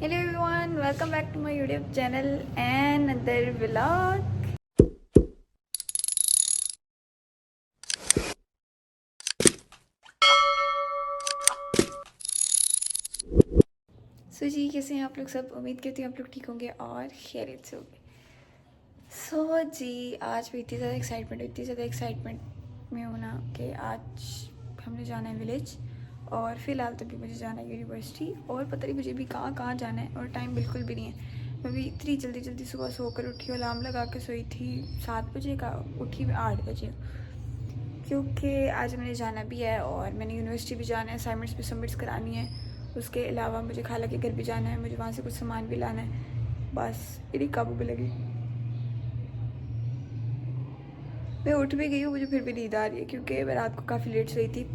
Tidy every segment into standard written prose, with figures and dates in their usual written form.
Hello everyone, welcome back to my YouTube channel and another vlog. सो जी कैसे हैं आप लोग सब। उम्मीद करती हूँ आप लोग ठीक होंगे और खैरियत से होंगे। सो जी आज भी इतनी ज़्यादा एक्साइटमेंट में हूँ ना कि आज हमने जाना है विलेज और फ़िलहाल तो भी मुझे जाना है यूनिवर्सिटी और पता नहीं मुझे भी कहाँ जाना है और टाइम बिल्कुल भी नहीं है। मैं भी इतनी जल्दी सुबह सोकर उठी, अलार्म लगा के सोई थी 7 बजे का, उठी मैं 8 बजे क्योंकि आज मैंने जाना भी है और मैंने यूनिवर्सिटी भी जाना है, असाइनमेंट्स भी सबमिट्स करानी है। उसके अलावा मुझे खाला के घर भी जाना है, मुझे वहाँ से कुछ सामान भी लाना है। बस मेरी काबू में लगी। मैं उठ भी गई हूँ, मुझे फिर भी नींद आ रही है क्योंकि मैं रात को काफ़ी लेट सोई थी।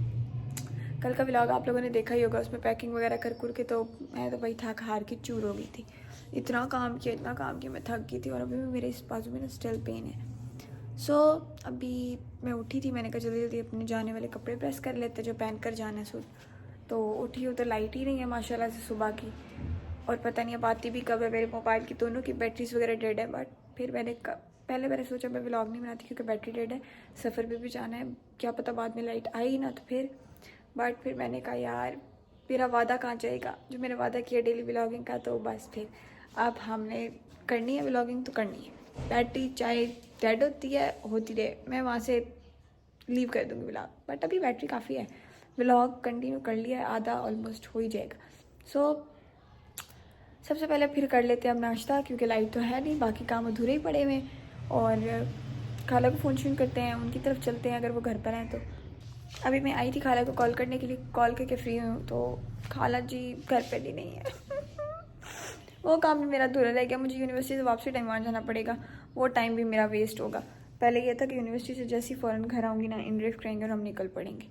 कल का व्लॉग आप लोगों ने देखा ही होगा, उसमें पैकिंग वगैरह कर के तो मैं तो भाई थक हार के चूर हो गई थी। इतना काम किया मैं थक गई थी और अभी भी मेरे इस बाजू में ना स्टिल पेन है। सो अभी मैं उठी थी, मैंने कहा जल्दी अपने जाने वाले कपड़े प्रेस कर लेते जो पहन कर जाना है सूट। तो उठी हूँ तो लाइट ही नहीं है माशाल्लाह से सुबह की, और पता नहीं अब आती भी कब है। मेरे मोबाइल की दोनों की बैटरीज वगैरह डेड है, बट फिर पहले मैंने सोचा मैं व्लॉग नहीं बनाती क्योंकि बैटरी डेड है, सफ़र पे भी जाना है, क्या पता बाद में लाइट आई ना तो फिर। बट फिर मैंने कहा यार मेरा वादा कहाँ जाएगा, जो मैंने वादा किया डेली व्लॉगिंग का, तो बस फिर अब हमने करनी है व्लॉगिंग तो करनी है। बैटरी चाहे डेड होती रहे, मैं वहाँ से लीव कर दूँगी व्लॉग, बट अभी बैटरी काफ़ी है। व्लॉग कंटिन्यू कर लिया है, आधा ऑलमोस्ट हो ही जाएगा। सो सबसे पहले फिर कर लेते हैं अब नाश्ता क्योंकि लाइट तो है नहीं, बाकी काम अधूरे ही पड़े हुए। और खाला को फ़ोन शोन करते हैं, उनकी तरफ चलते हैं अगर वो घर पर हैं तो। अभी मैं आई थी खाला को कॉल करने के लिए, कॉल करके फ्री हूँ तो खाला जी घर पे भी नहीं है। वो काम भी मेरा अधूरा रह गया, मुझे यूनिवर्सिटी से वापसी टाइम आ जाना पड़ेगा, वो टाइम भी मेरा वेस्ट होगा। पहले ये था कि यूनिवर्सिटी से जैसे ही फ़ौरन घर आऊँगी ना इनड्रिफ्ट करेंगे और हम निकल पड़ेंगे,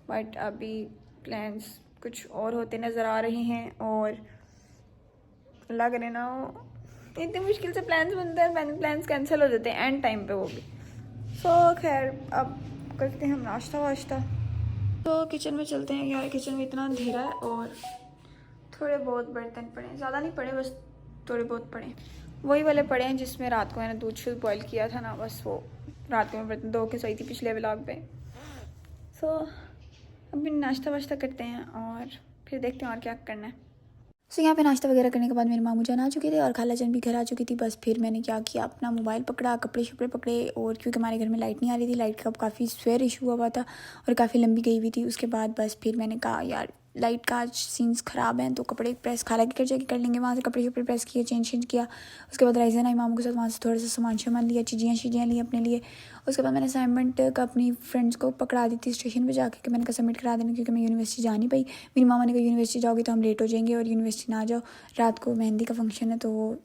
बट अभी प्लान्स कुछ और होते नज़र आ रहे हैं और अल्लाह करे ना इतनी मुश्किल से प्लान्स बनते हैं, प्लान्स कैंसिल हो जाते हैं एंड टाइम पे वो भी। सो खैर अब करते हैं हम नाश्ता वाश्ता। तो किचन में चलते हैं यार, किचन में इतना अंधेरा है और थोड़े बहुत बर्तन पड़े हैं, ज़्यादा नहीं पड़े, बस थोड़े बहुत पड़े हैं। वही वाले पड़े हैं जिसमें रात को मैंने दूध शुद्ध बॉयल किया था ना, बस वो रात को मैं बर्तन धो के सोई थी पिछले व्लॉग पे। सो अभी नाश्ता वाश्ता करते हैं और फिर देखते हैं और क्या करना है। सो यहाँ पे नाश्ता वगैरह करने के बाद मेरे मामू जान आ चुके थे और खाला जान भी घर आ चुकी थी। बस फिर मैंने क्या किया, अपना मोबाइल पकड़ा, कपड़े शपड़े पकड़े, और क्योंकि हमारे घर में लाइट नहीं आ रही थी, लाइट का काफ़ी स्वेयर इशू हुआ था और काफ़ी लंबी गई हुई थी। उसके बाद बस फिर मैंने कहा यार लाइट का आज सीन्स ख़राब हैं तो कपड़े प्रेस खाला के घर जाके कर लेंगे। वहाँ से कपड़े शपड़े प्रेस किए, चेंज किया। उसके बाद राइजन आई मामू के साथ, वहाँ से थोड़ा सा सामान लिया, चीज़ियाँ ली अपने लिए। उसके बाद मैंने असाइनमेंट का अपनी फ्रेंड्स को पकड़ा दी थी स्टेशन पे जाके कि मैंने कहा सबमिट करा देना क्योंकि मैं यूनिवर्सिटी जा नहीं पाई। मेरी मामा ने कहा यूनिवर्सिटी जाओगी तो हम लेट हो जाएंगे और यूनिवर्सिटी ना जाओ, रात को मेहंदी का फंक्शन है तो वो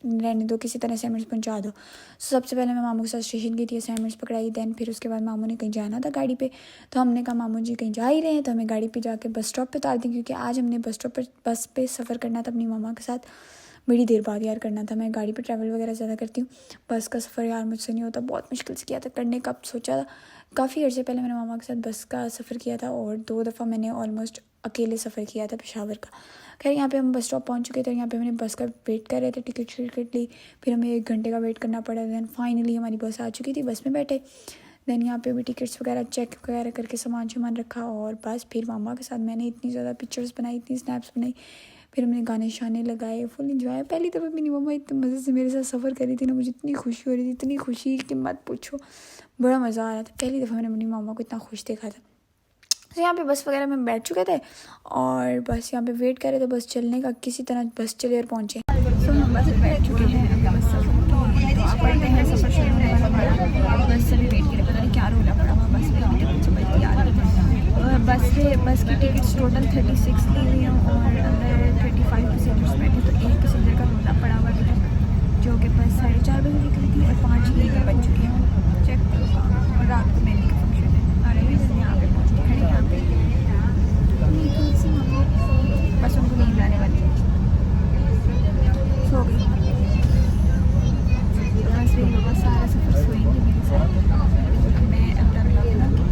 रहने दो, किसी तरह असाइनमेंट्स पहुंचा दो। सबसे पहले मैं मामू के साथ स्टेशन गई थी, असाइनमेंट्स पकड़ाई। देन फिर उसके बाद मामू ने कहीं जाना था गाड़ी पे, तो हमने कहा मामू जी कहीं जा ही रहे हैं तो हमें गाड़ी पे जाके बस स्टॉप पे उतार दें क्योंकि आज हमने बस पे सफ़र करना था अपनी मामा के साथ। बड़ी देर बाद यार करना था, मैं गाड़ी पे ट्रैवल वगैरह ज़्यादा करती हूँ, बस का सफ़र यार मुझसे नहीं होता, बहुत मुश्किल से किया था करने का। सोचा था काफ़ी अर्से पहले मैंने मामा के साथ बस का सफ़र किया था और 2 दफ़ा मैंने ऑलमोस्ट अकेले सफ़र किया था पेशावर का। खैर यहाँ पे हम बस स्टॉप पहुँच चुके थे, यहाँ पे मैंने बस का वेट कर रहे थे, टिकट ली, फिर हमें 1 घंटे का वेट करना पड़ा। दैन फाइनली हमारी बस आ चुकी थी, बस में बैठे। दैन यहाँ पे भी टिकट्स वगैरह चेक वगैरह करके सामान रखा और बस फिर मामा के साथ मैंने इतनी ज़्यादा पिक्चर्स बनाई, इतनी स्नैप्स बनाई, फिर हमने गाने शाने लगाए, फुल इंजॉय। पहली दफ़ा मेरी मम्मा इतने मज़े से मेरे साथ सफ़र कर रही थी ना, मुझे इतनी खुशी हो रही थी, इतनी खुशी कि मत पूछो, बड़ा मज़ा आ रहा था। पहली दफ़ा मैंने अपनी मम्मा को इतना खुश देखा था। तो यहाँ पे बस वगैरह में बैठ चुके थे और बस यहाँ पे वेट कर रहे थे बस चलने का, किसी तरह बस चले और पहुँचे। तो हम बस में बैठ चुके हैं, अभी बस पढ़ते हैं, सफ़र शुरू होने वाला, बस चले वेट करें, पता नहीं क्या रोला पड़ा हुआ बस में, टिकट समझती आ रही है। बस की टिकट्स टोटल 36 ली हुई हैं और अंदर 35 पैसेंजर्स बैठे, तो एक पैसेंजर का रोला पड़ा हुआ था जो कि बस 4:30 बजे निकली थी और 5 बज चुकी है। चेक और रात को मेहंदी का फंक्शन है और यहाँ पे पहुँच के खड़े यहाँ पे बस उनको नींद आने वाली है, सो गई। यहाँ से लोग सारा सफ़र सोएंगे मेरे साथ, मैं अपना ब्लॉग बना के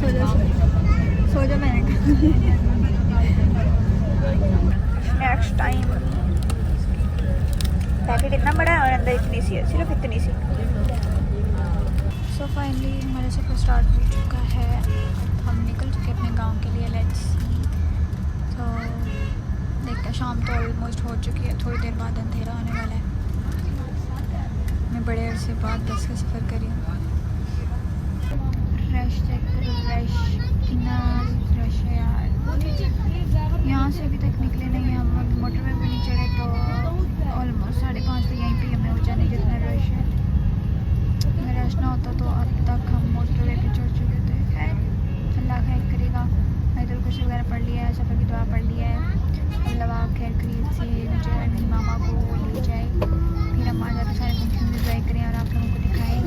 सो जा। नेक्स्ट टाइम पैकेट इतना बड़ा है और अंदर इतनी सी है, सिर्फ इतनी सी। सो फाइनली हमारा सफ़र स्टार्ट हो चुका है। हम निकल चुके अपने गांव के लिए। लेट्स तो देखते हैं, शाम तो ऑलमोस्ट हो चुकी है, थोड़ी देर बाद अंधेरा आने वाला है। मैं बड़े अरसे बाद बस का सफ़र करी हूँ। रश चेक करो, रश कितना रश है यार। यहाँ से अभी तक निकले नहीं हैं हम, अभी मोटरवे पे नहीं चढ़े तो ऑलमोस्ट 5:30 तो यहीं पे हमें हो जाने जितना रश है। अगर रश ना होता तो अब तक हम मोटरवे पे चढ़ चुके थे। खैर अल्लाह खैर करेगा। मैंने कुछ वगैरह पढ़ लिया है, सफ़र की दुआ पढ़ लिया है। अल्लाह खैर खरीद से मुझे अपनी मामा को ले जाए, फिर हम आ जाते सारे फंक्शन में एंजॉय करें और आप लोगों को दिखाएं।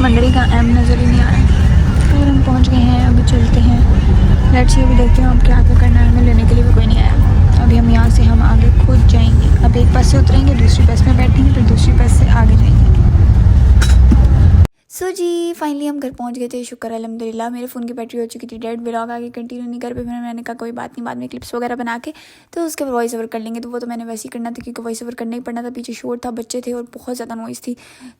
मंडली का एम नज़र ही नहीं आ रहा है और हम पहुंच गए हैं। अभी चलते हैं, लेट्स अभी देखते हैं अब क्या क्या करना है। हमें लेने के लिए भी कोई नहीं आया। अभी हम यहाँ से हम आगे खुद जाएंगे। अब एक बस से उतरेंगे, दूसरी बस में बैठेंगे, फिर दूसरी बस से आगे जाएंगे। सो जी फाइनली हम घर पहुंच गए थे, शुक्र अल्हम्दुलिल्लाह। मेरे फ़ोन की बैटरी हो चुकी थी डेड। व्लॉग आगे कंटिन्यू नहीं कर पाई, फिर मैंने कहा कोई बात नहीं, बाद में क्लिप्स वगैरह बना के तो उसके बाद वॉइस ओवर कर लेंगे। तो वो तो मैंने वैसे ही करना था क्योंकि वॉइस ओवर करना ही पड़ना था। पीछे शोर था, बच्चे थे और बहुत ज़्यादा नॉइज़ थी।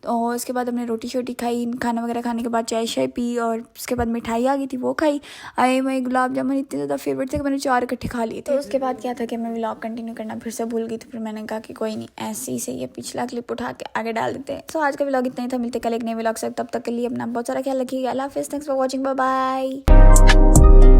और उसके बाद हमने रोटी शोटी खाई, खाना वगैरह खाने के बाद चाय शाय पी और उसके बाद मिठाई आ गई थी वो खाई। आए मैं गुलाब जामुन इतने ज़्यादा फेवरेट थे कि मैंने 4 इकट्ठे खा लिए थे। तो उसके बाद क्या था कि मैं व्लॉग कंटिन्यू करना फिर से भूल गई थी। फिर मैंने कहा कि कोई नहीं, ऐसे ही सही है, पिछला क्लिप उठा के आगे डाल देते हैं। तो आज का व्लॉग इतना ही था। मिलते कल एक नए व्लॉग से, तब तक के लिए अपना बहुत सारा ख्याल रखिएगा। अल्लाह हाफिज़, thanks for watching, bye bye.